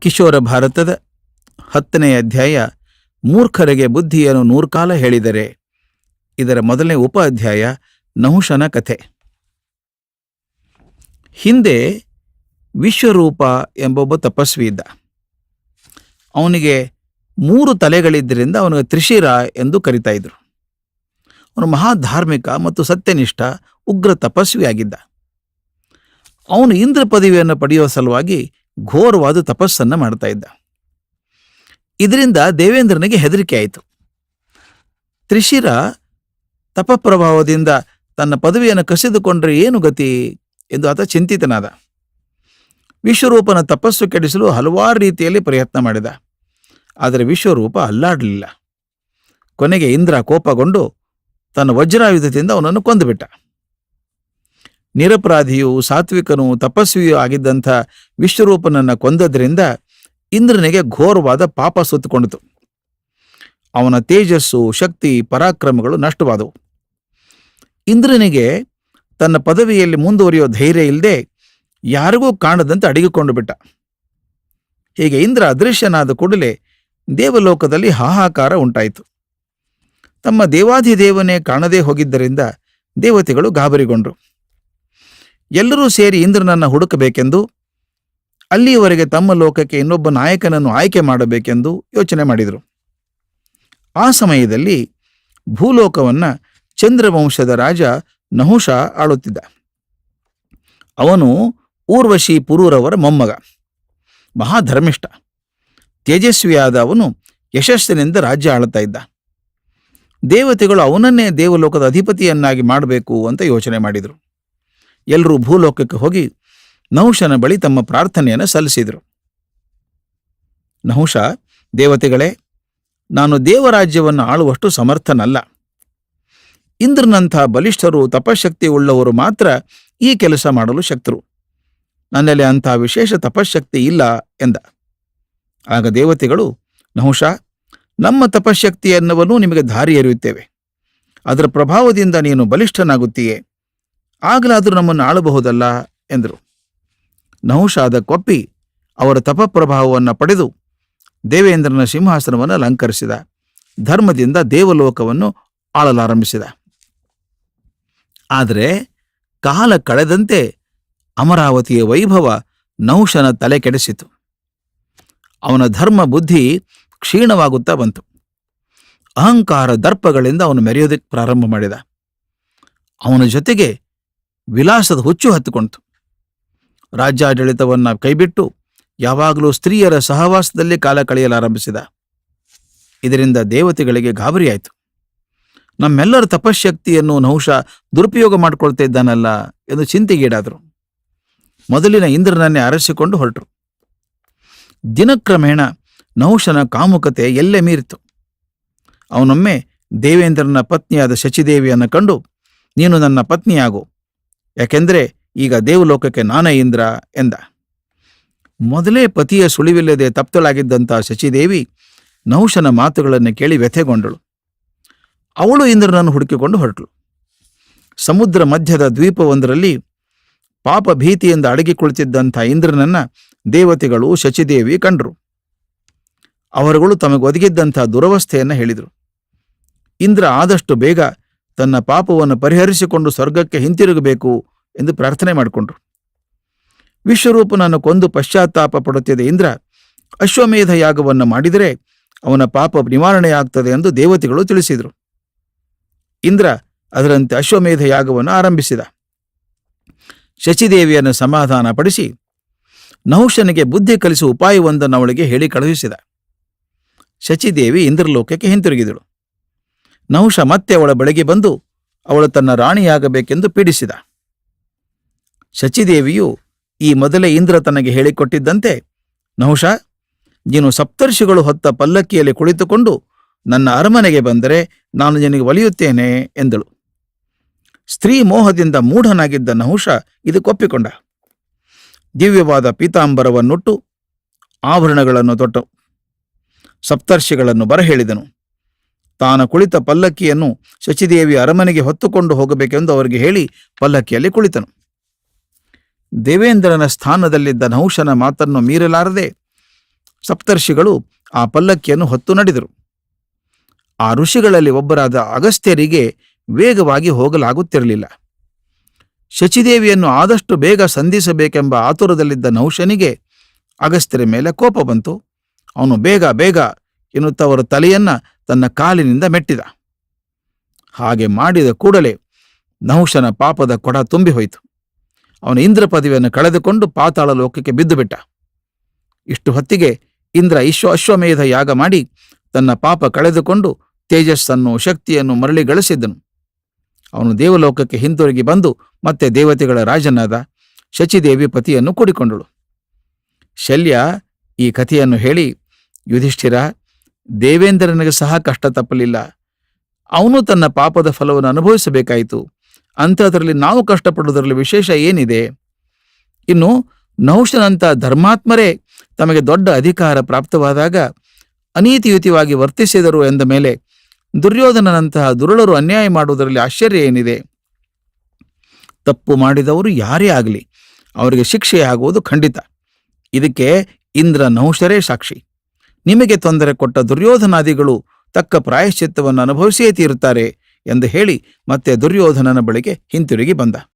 ಕಿಶೋರ ಭಾರತದ 10ನೇ ಅಧ್ಯಾಯ ಮೂರ್ಖರಿಗೆ ಬುದ್ಧಿಯನ್ನು 100 ಕಾಲ ಹೇಳಿದರೆ. ಇದರ ಮೊದಲನೇ ಉಪ ಅಧ್ಯಾಯ ನಹುಷನ ಕಥೆ. ಹಿಂದೆ ವಿಶ್ವರೂಪ ಎಂಬೊಬ್ಬ ತಪಸ್ವಿ ಇದ್ದ. ಅವನಿಗೆ 3 ತಲೆಗಳಿದ್ದರಿಂದ ಅವನಿಗೆ ತ್ರಿಶಿರ ಎಂದು ಕರೀತಾ ಇದ್ರು. ಅವನು ಮಹಾಧಾರ್ಮಿಕ ಮತ್ತು ಸತ್ಯನಿಷ್ಠ ಉಗ್ರ ತಪಸ್ವಿಯಾಗಿದ್ದ. ಅವನು ಇಂದ್ರ ಪದವಿಯನ್ನು ಪಡೆಯುವ ಸಲುವಾಗಿ ಘೋರವಾದ ತಪಸ್ಸನ್ನು ಮಾಡ್ತಾ ಇದ್ದ. ಇದರಿಂದ ದೇವೇಂದ್ರನಿಗೆ ಹೆದರಿಕೆ ಆಯಿತು. ತ್ರಿಶಿರ ತಪಪ್ರಭಾವದಿಂದ ತನ್ನ ಪದವಿಯನ್ನು ಕಸಿದುಕೊಂಡ್ರೆ ಏನು ಗತಿ ಎಂದು ಆತ ಚಿಂತಿತನಾದ. ವಿಶ್ವರೂಪನ ತಪಸ್ಸು ಕೆಡಿಸಲು ಹಲವಾರು ರೀತಿಯಲ್ಲಿ ಪ್ರಯತ್ನ ಮಾಡಿದ. ಆದರೆ ವಿಶ್ವರೂಪ ಅಲ್ಲಾಡಲಿಲ್ಲ. ಕೊನೆಗೆ ಇಂದ್ರ ಕೋಪಗೊಂಡು ತನ್ನ ವಜ್ರಾಯುಧದಿಂದ ಅವನನ್ನು ಕೊಂದುಬಿಟ್ಟ. ನಿರಪರಾಧಿಯೂ ಸಾತ್ವಿಕನೂ ತಪಸ್ವಿಯೂ ಆಗಿದ್ದಂಥ ವಿಶ್ವರೂಪನನ್ನು ಕೊಂದದ್ರಿಂದ ಇಂದ್ರನಿಗೆ ಘೋರವಾದ ಪಾಪ ಸುತ್ತಕೊಂಡಿತು. ಅವನ ತೇಜಸ್ಸು, ಶಕ್ತಿ, ಪರಾಕ್ರಮಗಳು ನಷ್ಟವಾದವು. ಇಂದ್ರನಿಗೆ ತನ್ನ ಪದವಿಯಲ್ಲಿ ಮುಂದುವರಿಯೋ ಧೈರ್ಯ ಇಲ್ಲದೆ ಯಾರಿಗೂ ಕಾಣದಂತೆ ಅಡಗಿಕೊಂಡು ಬಿಟ್ಟ. ಹೀಗೆ ಇಂದ್ರ ಅದೃಶ್ಯನಾದ ಕೂಡಲೇ ದೇವಲೋಕದಲ್ಲಿ ಹಾಹಾಕಾರ ಉಂಟಾಯಿತು. ತಮ್ಮ ದೇವಾಧಿದೇವನೇ ಕಾಣದೇ ಹೋಗಿದ್ದರಿಂದ ದೇವತೆಗಳು ಗಾಬರಿಗೊಂಡರು. ಎಲ್ಲರೂ ಸೇರಿ ಇಂದ್ರನನ್ನು ಹುಡುಕಬೇಕೆಂದು, ಅಲ್ಲಿಯವರೆಗೆ ತಮ್ಮ ಲೋಕಕ್ಕೆ ಇನ್ನೊಬ್ಬ ನಾಯಕನನ್ನು ಆಯ್ಕೆ ಮಾಡಬೇಕೆಂದು ಯೋಚನೆ ಮಾಡಿದರು. ಆ ಸಮಯದಲ್ಲಿ ಭೂಲೋಕವನ್ನು ಚಂದ್ರವಂಶದ ರಾಜ ನಹುಷ ಆಳುತ್ತಿದ್ದ. ಅವನು ಊರ್ವಶಿ ಪುರೂರವರ ಮೊಮ್ಮಗ. ಮಹಾಧರ್ಮಿಷ್ಠ, ತೇಜಸ್ವಿಯಾದ ಅವನು ಯಶಸ್ಸಿನಿಂದ ರಾಜ್ಯ ಆಳುತ್ತಾ ಇದ್ದ. ದೇವತೆಗಳು ಅವನನ್ನೇ ದೇವಲೋಕದ ಅಧಿಪತಿಯನ್ನಾಗಿ ಮಾಡಬೇಕು ಅಂತ ಯೋಚನೆ ಮಾಡಿದರು. ಎಲ್ಲರೂ ಭೂಲೋಕಕ್ಕೆ ಹೋಗಿ ನಹುಷನ ಬಳಿ ತಮ್ಮ ಪ್ರಾರ್ಥನೆಯನ್ನು ಸಲ್ಲಿಸಿದರು. ನಹುಷ, ದೇವತೆಗಳೇ, ನಾನು ದೇವರಾಜ್ಯವನ್ನು ಆಳುವಷ್ಟು ಸಮರ್ಥನಲ್ಲ. ಇಂದ್ರನಂಥ ಬಲಿಷ್ಠರು, ತಪಶಕ್ತಿ ಉಳ್ಳವರು ಮಾತ್ರ ಈ ಕೆಲಸ ಮಾಡಲು ಶಕ್ತರು. ನನ್ನಲ್ಲಿ ಅಂಥ ವಿಶೇಷ ತಪಶಕ್ತಿ ಇಲ್ಲ ಎಂದ. ಆಗ ದೇವತೆಗಳು, ನಹುಷ, ನಮ್ಮ ತಪಶಕ್ತಿಯನ್ನವನ್ನೂ ನಿಮಗೆ ದಾರಿ ಎರೆಯುತ್ತೇವೆ. ಅದರ ಪ್ರಭಾವದಿಂದ ನೀನು ಬಲಿಷ್ಠನಾಗುತ್ತೀಯೇ, ಆಗಲಾದರೂ ನಮ್ಮನ್ನು ಆಳಬಹುದಲ್ಲ ಎಂದರು. ನಹುಷ ಅದಕ್ಕೊಪ್ಪಿ ಅವರ ತಪಪ್ರಭಾವವನ್ನು ಪಡೆದು ದೇವೇಂದ್ರನ ಸಿಂಹಾಸನವನ್ನು ಅಲಂಕರಿಸಿದ. ಧರ್ಮದಿಂದ ದೇವಲೋಕವನ್ನು ಆಳಲಾರಂಭಿಸಿದ. ಆದರೆ ಕಾಲ ಕಳೆದಂತೆ ಅಮರಾವತಿಯ ವೈಭವ ನಹುಷನ ತಲೆ ಕೆಡಿಸಿತು. ಅವನ ಧರ್ಮ ಬುದ್ಧಿ ಕ್ಷೀಣವಾಗುತ್ತಾ ಬಂತು. ಅಹಂಕಾರ ದರ್ಪಗಳಿಂದ ಅವನು ಮೆರೆಯೋದಕ್ಕೆ ಪ್ರಾರಂಭ ಮಾಡಿದ. ಅವನ ಜೊತೆಗೆ ವಿಲಾಸದ ಹುಚ್ಚು ಹತ್ತಿಕೊಂಡಿತು. ರಾಜ್ಯಾಡಳಿತವನ್ನು ಕೈಬಿಟ್ಟು ಯಾವಾಗಲೂ ಸ್ತ್ರೀಯರ ಸಹವಾಸದಲ್ಲಿ ಕಾಲ ಕಳೆಯಲಾರಂಭಿಸಿದ. ಇದರಿಂದ ದೇವತೆಗಳಿಗೆ ಗಾಬರಿಯಾಯಿತು. ನಮ್ಮೆಲ್ಲರ ತಪಶಕ್ತಿಯನ್ನು ನಹುಷ ದುರುಪಯೋಗ ಮಾಡಿಕೊಳ್ತಾ ಇದ್ದಾನಲ್ಲ ಎಂದು ಚಿಂತೆಗೀಡಾದರು. ಮೊದಲಿನ ಇಂದ್ರನನ್ನೇ ಅರಸಿಕೊಂಡು ಹೊರಟರು. ದಿನಕ್ರಮೇಣ ನಹುಷನ ಕಾಮುಕತೆ ಎಲ್ಲೆ ಮೀರಿತು. ಅವನೊಮ್ಮೆ ದೇವೇಂದ್ರನ ಪತ್ನಿಯಾದ ಶಚಿದೇವಿಯನ್ನು ಕಂಡು, ನೀನು ನನ್ನ ಪತ್ನಿಯಾಗು, ಯಾಕೆಂದರೆ ಈಗ ದೇವಲೋಕಕ್ಕೆ ನಾನೇ ಇಂದ್ರ ಎಂದ. ಮೊದಲೇ ಪತಿಯ ಸುಳಿವಿಲ್ಲದೆ ತಪ್ತಳಾಗಿದ್ದಂಥ ಶಚಿದೇವಿ ನಹುಷನ ಮಾತುಗಳನ್ನು ಕೇಳಿ ವ್ಯಥೆಗೊಂಡಳು. ಅವಳು ಇಂದ್ರನನ್ನು ಹುಡುಕಿಕೊಂಡು ಹೊರಟಳು. ಸಮುದ್ರ ಮಧ್ಯದ ದ್ವೀಪವೊಂದರಲ್ಲಿ ಪಾಪ ಭೀತಿಯಿಂದ ಅಡಗಿ ಕುಳಿತಿದ್ದಂಥ ಇಂದ್ರನನ್ನ ದೇವತೆಗಳು, ಶಚಿದೇವಿ ಕಂಡರು. ಅವರುಗಳು ತಮಗೆ ಒದಗಿದ್ದಂಥ ದುರವಸ್ಥೆಯನ್ನು ಹೇಳಿದರು. ಇಂದ್ರ ಆದಷ್ಟು ಬೇಗ ತನ್ನ ಪಾಪವನ್ನು ಪರಿಹರಿಸಿಕೊಂಡು ಸ್ವರ್ಗಕ್ಕೆ ಹಿಂತಿರುಗಬೇಕು ಎಂದು ಪ್ರಾರ್ಥನೆ ಮಾಡಿಕೊಂಡ್ರು. ವಿಶ್ವರೂಪನನ್ನು ಕೊಂದು ಪಶ್ಚಾತ್ತಾಪ ಪಡುತ್ತಿದ್ದ ಇಂದ್ರ ಅಶ್ವಮೇಧ ಯಾಗವನ್ನು ಮಾಡಿದರೆ ಅವನ ಪಾಪ ನಿವಾರಣೆಯಾಗ್ತದೆ ಎಂದು ದೇವತೆಗಳು ತಿಳಿಸಿದರು. ಇಂದ್ರ ಅದರಂತೆ ಅಶ್ವಮೇಧ ಯಾಗವನ್ನು ಆರಂಭಿಸಿದ. ಶಚಿದೇವಿಯನ್ನು ಸಮಾಧಾನ ಪಡಿಸಿ ನಹುಷನಿಗೆ ಬುದ್ಧಿ ಕಲಿಸುವ ಉಪಾಯವೊಂದನ್ನು ಅವಳಿಗೆ ಹೇಳಿ ಕಳುಹಿಸಿದ. ಶಚಿದೇವಿ ಇಂದ್ರಲೋಕಕ್ಕೆ ಹಿಂತಿರುಗಿದಳು. ನಹುಷ ಮತ್ತೆ ಅವಳ ಬಳಿಗೆ ಬಂದು ಅವಳು ತನ್ನ ರಾಣಿಯಾಗಬೇಕೆಂದು ಪೀಡಿಸಿದ. ಶಚಿದೇವಿಯು ಈ ಮೊದಲೇ ಇಂದ್ರ ತನಗೆ ಹೇಳಿಕೊಟ್ಟಿದ್ದಂತೆ, ನಹುಷ, ನೀನು ಸಪ್ತರ್ಷಿಗಳು ಹೊತ್ತ ಪಲ್ಲಕ್ಕಿಯಲ್ಲಿ ಕುಳಿತುಕೊಂಡು ನನ್ನ ಅರಮನೆಗೆ ಬಂದರೆ ನಾನು ನಿನಗೆ ಒಲಿಯುತ್ತೇನೆ ಎಂದಳು. ಸ್ತ್ರೀ ಮೋಹದಿಂದ ಮೂಢನಾಗಿದ್ದ ನಹುಷ ಇದಕ್ಕೊಪ್ಪಿಕೊಂಡ. ದಿವ್ಯವಾದ ಪೀತಾಂಬರವನ್ನುಟ್ಟು ಆಭರಣಗಳನ್ನು ತೊಟ್ಟು ಸಪ್ತರ್ಷಿಗಳನ್ನು ಬರಹೇಳಿದನು. ತಾನು ಕುಳಿತ ಪಲ್ಲಕ್ಕಿಯನ್ನು ಶಚಿದೇವಿಯ ಅರಮನೆಗೆ ಹೊತ್ತುಕೊಂಡು ಹೋಗಬೇಕೆಂದು ಅವರಿಗೆ ಹೇಳಿ ಪಲ್ಲಕ್ಕಿಯಲ್ಲಿ ಕುಳಿತನು. ದೇವೇಂದ್ರನ ಸ್ಥಾನದಲ್ಲಿದ್ದ ನಹುಷನ ಮಾತನ್ನು ಮೀರಲಾರದೆ ಸಪ್ತರ್ಷಿಗಳು ಆ ಪಲ್ಲಕ್ಕಿಯನ್ನು ಹೊತ್ತು ನಡೆದರು. ಆ ಋಷಿಗಳಲ್ಲಿ ಒಬ್ಬರಾದ ಅಗಸ್ತ್ಯರಿಗೆ ವೇಗವಾಗಿ ಹೋಗಲಾಗುತ್ತಿರಲಿಲ್ಲ. ಶಚಿದೇವಿಯನ್ನು ಆದಷ್ಟು ಬೇಗ ಸಂಧಿಸಬೇಕೆಂಬ ಆತುರದಲ್ಲಿದ್ದ ನಹುಷನಿಗೆ ಅಗಸ್ತ್ಯರ ಮೇಲೆ ಕೋಪ ಬಂತು. ಅವನು ಬೇಗ ಬೇಗ ಎನ್ನುತ್ತವರ ತಲೆಯನ್ನ ತನ್ನ ಕಾಲಿನಿಂದ ಮೆಟ್ಟಿದ. ಹಾಗೆ ಮಾಡಿದ ಕೂಡಲೇ ನಹುಷನ ಪಾಪದ ಕೊಡ ತುಂಬಿ ಹೋಯಿತು. ಅವನ ಇಂದ್ರ ಪದವಿಯನ್ನು ಕಳೆದುಕೊಂಡು ಪಾತಾಳ ಲೋಕಕ್ಕೆ ಬಿದ್ದುಬಿಟ್ಟ. ಇಷ್ಟು ಹೊತ್ತಿಗೆ ಇಂದ್ರ ಅಶ್ವಮೇಧ ಯಾಗ ಮಾಡಿ ತನ್ನ ಪಾಪ ಕಳೆದುಕೊಂಡು ತೇಜಸ್ಸನ್ನು ಶಕ್ತಿಯನ್ನು ಮರಳಿ ಗಳಿಸಿದ್ದನು. ಅವನು ದೇವಲೋಕಕ್ಕೆ ಹಿಂತಿರುಗಿ ಬಂದು ಮತ್ತೆ ದೇವತೆಗಳ ರಾಜನಾದ. ಶಚಿದೇವಿ ಪತಿಯನ್ನು ಕೂಡಿಕೊಂಡಳು. ಶಲ್ಯ ಈ ಕಥೆಯನ್ನು ಹೇಳಿ, ಯುಧಿಷ್ಠಿರ, ದೇವೇಂದ್ರನಿಗೆ ಸಹ ಕಷ್ಟ ತಪ್ಪಲಿಲ್ಲ. ಅವನು ತನ್ನ ಪಾಪದ ಫಲವನ್ನು ಅನುಭವಿಸಬೇಕಾಯಿತು. ಅಂಥದ್ರಲ್ಲಿ ನಾವು ಕಷ್ಟಪಡುವುದರಲ್ಲಿ ವಿಶೇಷ ಏನಿದೆ? ಇನ್ನು ನಹುಷನಂಥ ಧರ್ಮಾತ್ಮರೇ ತಮಗೆ ದೊಡ್ಡ ಅಧಿಕಾರ ಪ್ರಾಪ್ತವಾದಾಗ ಅನೀತಿಯುತವಾಗಿ ವರ್ತಿಸಿದರು ಎಂದ ಮೇಲೆ ದುರ್ಯೋಧನನಂತಹ ದುರುಳರು ಅನ್ಯಾಯ ಮಾಡುವುದರಲ್ಲಿ ಆಶ್ಚರ್ಯ ಏನಿದೆ? ತಪ್ಪು ಮಾಡಿದವರು ಯಾರೇ ಆಗಲಿ ಅವರಿಗೆ ಶಿಕ್ಷೆಯಾಗುವುದು ಖಂಡಿತ. ಇದಕ್ಕೆ ಇಂದ್ರ ನಹುಷರೇ ಸಾಕ್ಷಿ. ನಿಮಗೆ ತೊಂದರೆ ಕೊಟ್ಟ ದುರ್ಯೋಧನಾದಿಗಳು ತಕ್ಕ ಪ್ರಾಯಶ್ಚಿತ್ತವನ್ನು ಅನುಭವಿಸಿಯೇ ತೀರುತ್ತಾರೆ ಎಂದು ಹೇಳಿ ಮತ್ತೆ ದುರ್ಯೋಧನನ ಬಳಿಗೆ ಹಿಂತಿರುಗಿ ಬಂದ.